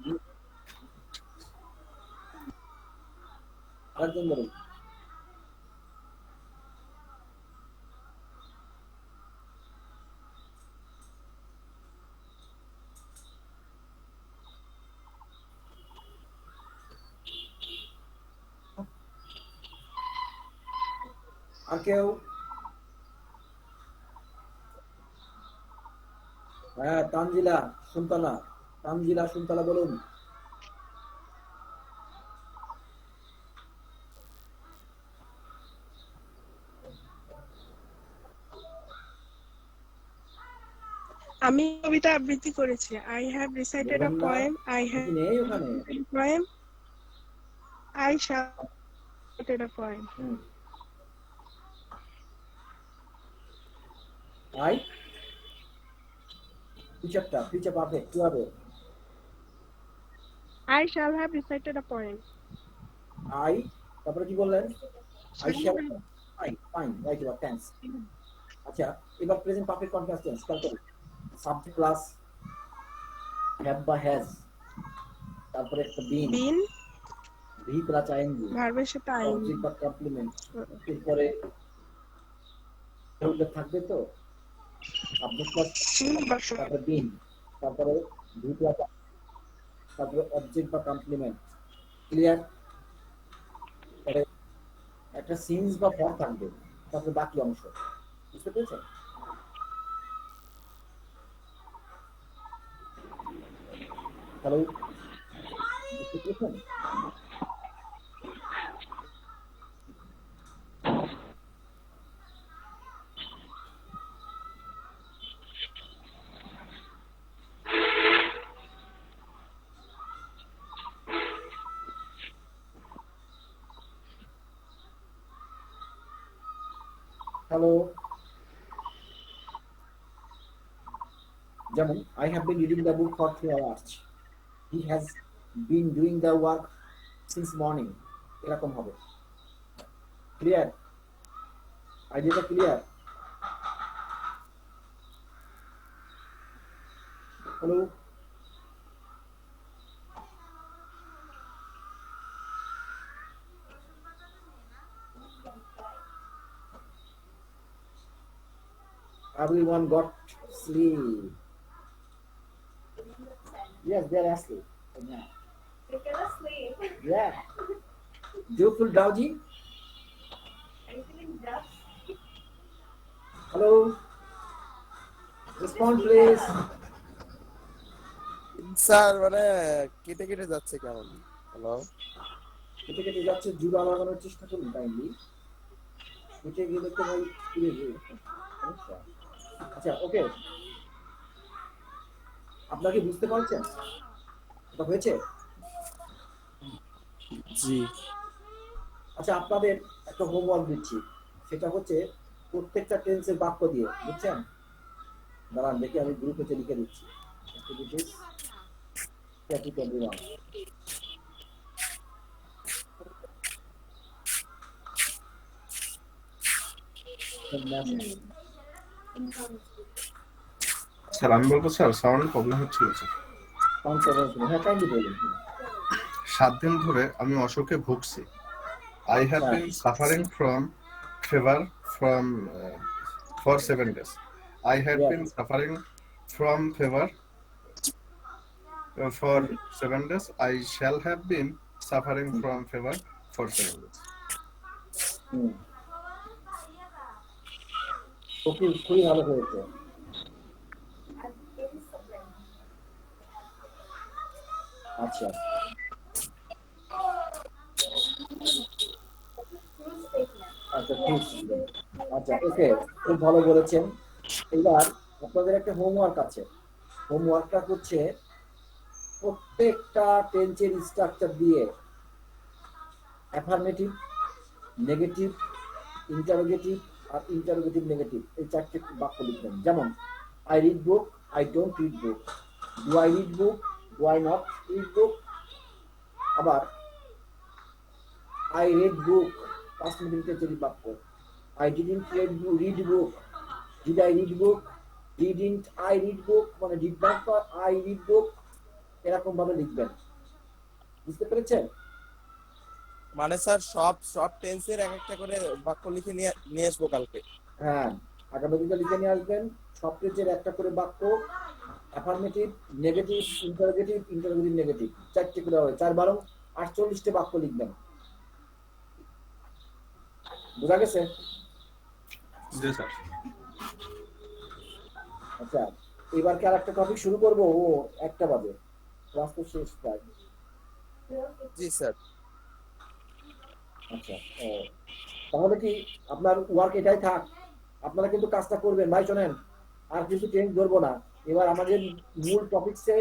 আরেকজন বলুন। আর কেউ? হ্যাঁ, তানজিলা সুনতালা, তানজিলা সুনতালা বলুন। আমি কবিতা আবৃত্তি করেছি। I have recited a বলবেন না, poem. I কি have নেই ওখানে? a poem. I shouted a poem. Hmm. I ফিচারটা, ফিচার পারফেক্ট কি হবে? I shall have recited a poem. I, তারপরে কি বললেন? I shall, fine fine, right, your tense. আচ্ছা, এবার প্রেজেন্ট পারফেক্ট কন্টিনিউয়াস টেন্স খেয়াল করুন। সাবজেক্ট প্লাস হ্যাভ বা হ্যাজ, তারপরে একটা been, Been, V plus I N G, ভার্বের সাথে অবজেক্ট ing. বা কমপ্লিমেন্ট, এরপরে উল্লেখ থাকবে তো, সাবজেক্ট প্লাস তারপরে বিন, তারপরে ভি প্লাস, তারপরে অবজেক্ট বা কমপ্লিমেন্ট। ক্লিয়ার? একটা সিন্স বা ফর্ম থাকবে, তারপরে বাকি অংশ। বুঝতে পেরেছেন? হ্যালো, বুঝতে পেরেছেন? হ্যালো, যেমন I have been reading the book for 3 hours. He has been doing the work since morning. এরকম হবে। ক্লিয়ার? আইডিয়াটা clear? Hello, everyone got sleep. Yes, they are asleep. Yeah. You fell asleep. Yeah. Do you feel drowsy? Are you feeling drowsy? Hello. Respond, please. Sir মানে কেটে কেটে যাচ্ছে কেমন? Hello, কেটে কেটে যাচ্ছে, জুড়া লাগানোর চেষ্টা করুন কাইন্ডলি। কেটে গেলে তো ভাই ফিরে যাবে। আচ্ছা, ওকে, আপনারা কি বুঝতে পারছেন এটা হয়েছে? জি আচ্ছা, আপনাদের একটা হোমওয়ার্ক দিচ্ছি, সেটা হচ্ছে প্রত্যেকটা টেন্সের বাক্য দিয়ে, বুঝছেন? দাঁড়ান দেখি, আমি গ্রুপে লিখে দিচ্ছি। স্যার আমি বলবো স্যার সাউন্ড প্রবলেম হচ্ছিল স্যার। হ্যাঁ, কাইন্ডলি বলুন। 7 দিন ধরে আমি অসুখে ভুগছি। I have been suffering from fever from for 7 days. I have Yeah. been suffering from fever for 7 days. I shall have been suffering from fever for 7 days. হুম, খুবই ভালো হয়েছে। আচ্ছা, আচ্ছা, আচ্ছা, ওকে, খুব ভালো বলেছেন। এবার আপনাদের একটা হোমওয়ার্ক আছে। হোমওয়ার্কটা হচ্ছে প্রত্যেকটা টেন্সের স্ট্রাকচার দিয়ে অ্যাফার্মেটিভ, নেগেটিভ, ইন্টারোগেটিভ আর ইন্টারোগেটিভ নেগেটিভ, এই 4টে বাক্য লিখবেন। যেমন I read book, I don't read book, do I read book, why not read book. আবার I read book, past interrogative বাক্য। I didn't read book, did I read book, didn't I read book, মানে did not I read book, এরকম ভাবে লিখবেন। বুঝতে পেরেছেন? মানে sir সব টেন্সের এক একটা করে বাক্য লিখে নিয়ে আসবো কালকে। হ্যাঁ, আগামী দিনে লিখে নিয়ে আসবেন সব পেজের একটা করে বাক্য, affirmative, negative, interrogative, interrogative negative, 4টে করে হবে, 4 12 48টে বাক্য লিখবেন। বোঝা গেছে? জি স্যার। আচ্ছা, এবার কি আর একটা টপিক শুরু করবো? ও 1টা বাজে, ক্লাস তো শেষ প্রায়। জি স্যার। আচ্ছা, ও তাহলে কি আপনার ওয়ার্ক এটাই থাক, আপনারা কিন্তু কাজটা করবেন ভাই। শোনেন, আর কিন্তু টেন্স ধরবো না। এবার আমাদের মূল টপিকসে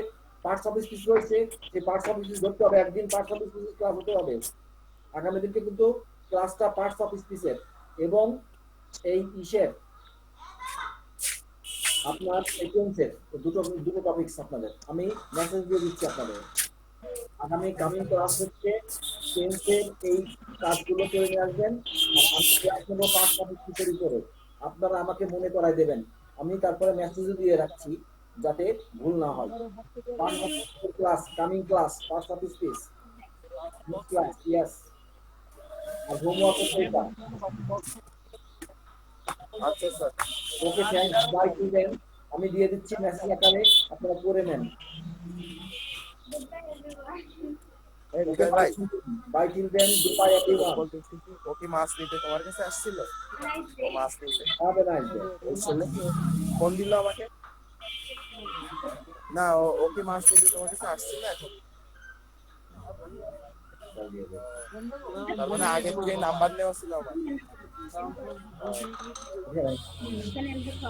পার্টস অফ স্পিচ রয়েছে, সেই পার্টস অফ স্পিচ ধরতে হবে। একদিন পার্টস অফ স্পিচ ক্লাস হতে হবে। আগামী দিনকে কিন্তু ক্লাসটা পার্টস অফ স্পিচের এবং এই ইসের আপনার এই টেন্সের দুটো টপিকস আপনাদের আমি মেসেজ দিয়ে দিচ্ছি আপনাদের। আগামী কামিং ক্লাস হচ্ছে টেন্সের এই কাজগুলো করে নিয়ে আসবেন। আর আমি ক্লাস নেবো পার্টস অফ স্পিচের উপরে। আপনারা আমাকে মনে করাই দেবেন, আমি তারপরে মেসেজও দিয়ে রাখছি যাতে ভুল না হয়। পার্টস অফ স্পিচের class, coming class, parts of speech class, yes. আর হোমওয়ার্ক হচ্ছে এটা। আচ্ছা sir. Okay, thanks, bye to then. আমি দিয়ে দিচ্ছি মেসেজ আকারে, আপনারা করে নেন। ওকে, ভাই bye till then, good everyone. বলতেছি কি, ও কি মাছ নিতে তোমার কাছে আসছিল? ও মাছ নিতে হ্যাভ এ নাইস ডে। ওই ছেলে ফোন দিল আমাকে। না, ও কি মাছ নিতে তোমার কাছে আসছিল এখন? তার মানে আগে থেকে নাম্বার নেওয়া ছিল আমার।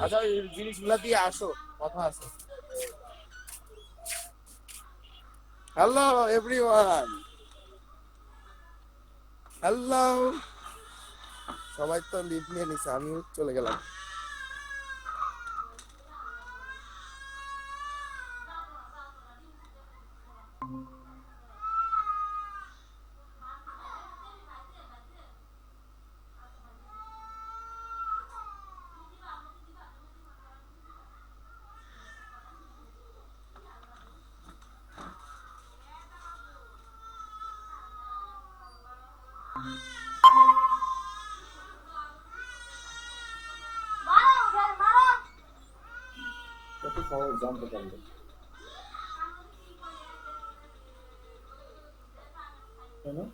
আচ্ছা, ওই জিনিসগুলা দিয়ে আসো, কথা আছে। Hello everyone, hello. সবাই তো লিভ নিয়ে নিছে, আমিও চলে গেলাম। কত সহজ জানতে পারলে। তাই না?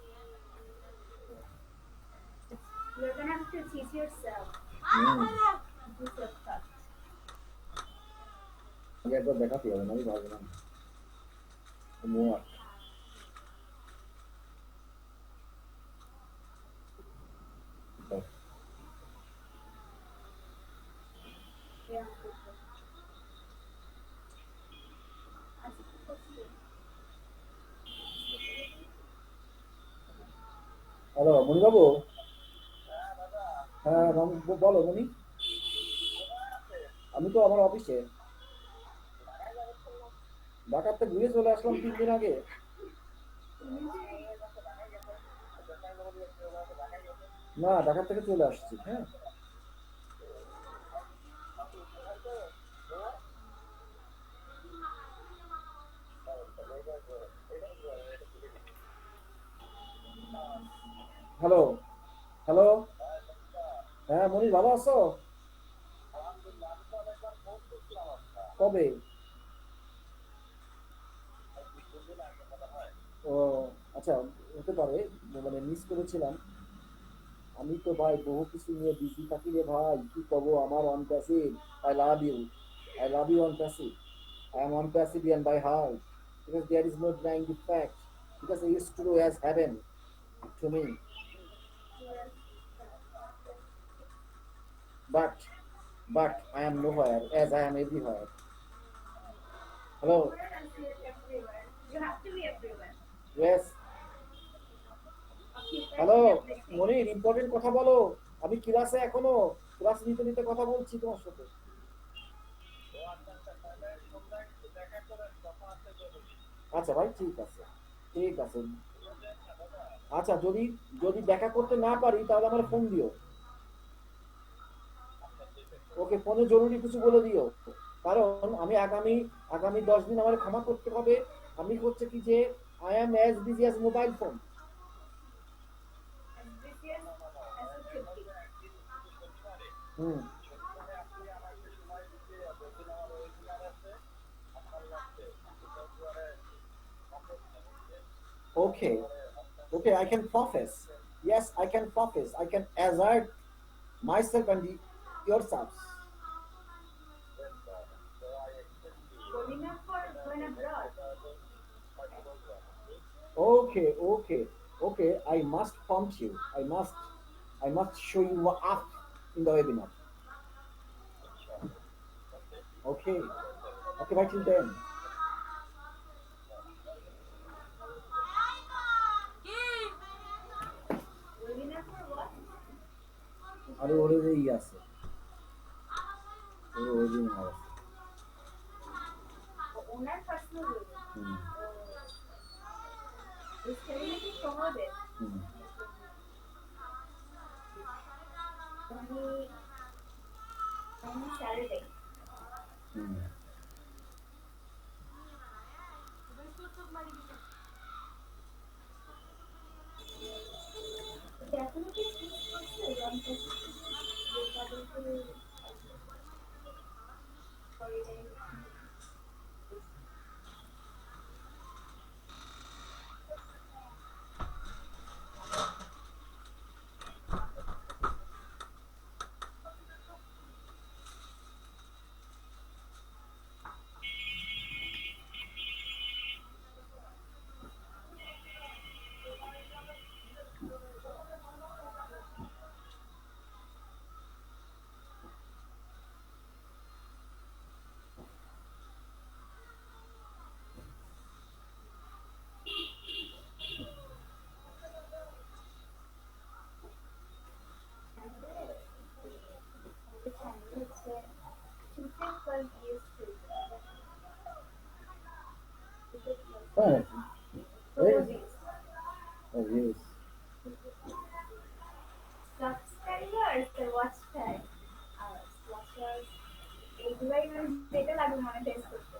You're gonna have to teach yourself. Do self-touch. আগে একবার দেখাতে হবে, আমি ভাববো না। হোমওয়ার্ক। Yeah. হ্যালো মণিবাবু। হ্যাঁ বলো মণি। আমি তো আমার অফিসে। ঢাকাতে ঘুরে চলে আসলাম 3 দিন আগে। না, ঢাকা থেকে চলে আসছি। হ্যাঁ, হ্যালো হ্যালো। হ্যাঁ মনি, ভালো আছো? কবে? ও আচ্ছা, হতে পারে, মানে মিস করেছিলাম। আমি তো ভাই বহু কিছু নিয়ে বিজি থাকি রে ভাই, কি কব। আমার on passive. I love you, I love you on passive. I am on Pacifian by heart, because there is no denying the fact, because it is true as heaven to me. But I am nowhere as I am everywhere. Hello? Everywhere. You have to be everywhere. Yes. Hello Monir, important কথা বলো। আমি ক্লাসে এখনো, class নিতে নিতে কথা বলছি তোমার সাথে। আচ্ছা ভাই, ঠিক আছে, ঠিক আছে। আচ্ছা, যদি যদি দেখা করতে না পারি তাহলে আমার ফোন দিও। ওকে, ফোনে জরুরি কিছু বলে দিও, কারণ আমি আগামী আগামী 10 দিন আমার ক্ষমা করতে হবে। আমি হচ্ছে কি যে I am as busy as mobile phone. As busy as it could be. Hmm. Okay, okay, I can profess. Yes, I can profess. I can assert myself and yourselves. Good enough for going abroad. Okay, okay, okay. I must prompt you. I must show you up in the webinar. Okay, okay. Right till then. Good enough for what? আরে ওরে যে ই আছে, ওর original আছে। Owner personal wedding. Hmm, Is telling me to promote it. Hmm. Only Saturday. Hmm. Definitely fix করছে জানতে হ্যাঁ, oh, yes. Subscribers, the watch time, watchers, এইগুলাই মানে যেটা লাগে মনিটাইজ করতে।